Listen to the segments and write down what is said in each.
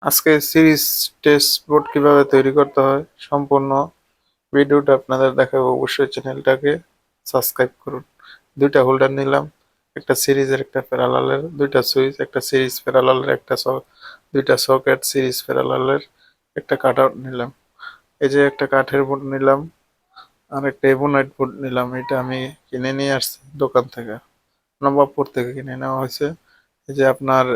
আজকে series test board কিভাবে তৈরি করতে হয় সম্পূর্ণ ভিডিওটা আপনাদের দেখাবো। অবশ্যই চ্যানেলটাকে সাবস্ক্রাইব করুন। দুইটা হোল্ডার নিলাম, একটা সিরিজের একটা প্যারালালের, দুইটা সুইচ, একটা সিরিজ প্যারালালের, একটা দুইটা সকেট, সিরিজ প্যারালালের, একটা কাট আউট নিলাম। এই যে একটা কাঠের বোর্ড নিলাম আর একটা এবোনাইট বোর্ড নিলাম। এটা আমি কিনে নিয়ে আসছি দোকান থেকে, নবাবপুর থেকে কিনে নেওয়া হয়েছে। এই যে আপনার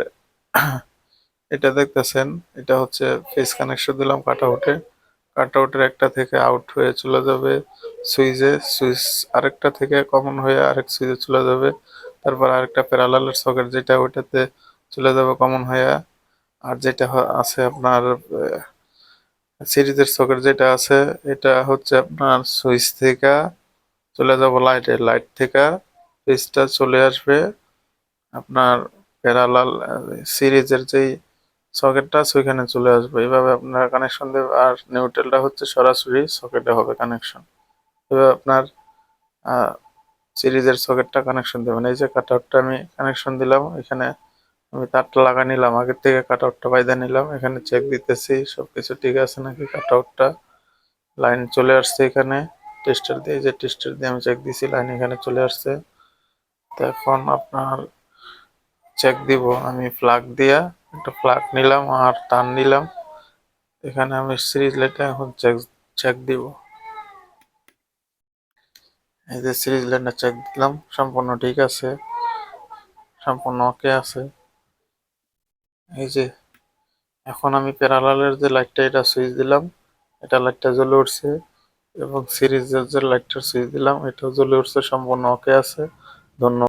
এটা দেখতেছেন, এটা হচ্ছে ফেস কানেকশন দিলাম কাট আউটের একটা থেকে আউট হয়ে চলে যাবে সুইচে, সুইচ আরেকটা থেকে কমন হয়ে আরেক সুইচে চলে যাবে। তারপর আরেকটা প্যারালালের সকেট যেটা ওইটাতে চলে যাবে কমন হয়ে। আর যেটা আছে আপনার সিরিজের সকেট যেটা আছে, এটা হচ্ছে আপনার সুইচ থেকে চলে যাব লাইটে, লাইট থেকে সুইচটা চলে আসবে আপনার প্যারালাল সিরিজের যেই সকেটটা আছে ওইখানে চলে আসবে। এইভাবে আপনার কানেকশন দেবে। আর নিউট্রালটা হচ্ছে সরাসরি সকেটে হবে কানেকশন। এভাবে আপনার সিরিজের সকেটটা কানেকশন দেবেন। এই যে কাট আউটটা আমি কানেকশন দিলাম, এখানে আমি তারটা লাগা নিলাম, আগের থেকে কাট আউটটা বাইদা নিলাম, এখানে চেক দিতেছি সবকিছু ঠিক আছে নাকি। কাট আউটটা লাইন চলে আসছে এখানে টেস্টার দিয়ে, যে টেস্টার দিয়ে আমি চেক দিছি, লাইন এখানে চলে আসছে। তো এখন আপনার চেক দিব আমি প্লাগ দিয়া, একটা প্লাগ নিলাম আর তার নিলাম। এখানে আমি সিরিজ লাইটটা এখন চেক চেক দিব। এই যে সিরিজ লাইনটা চেক দিলাম, সম্পূর্ণ ঠিক আছে, সম্পূর্ণ ওকে আছে। এই যে এখন আমি প্যারালালের যে লাইটটা এটা সুইচ দিলাম, এটা লাইটটা জ্বলে উঠছে, এবং সিরিজের যে লাইটটা সুইচ দিলাম এটাও জ্বলে উঠছে, সম্পূর্ণ ওকে আছে। ধন্যবাদ।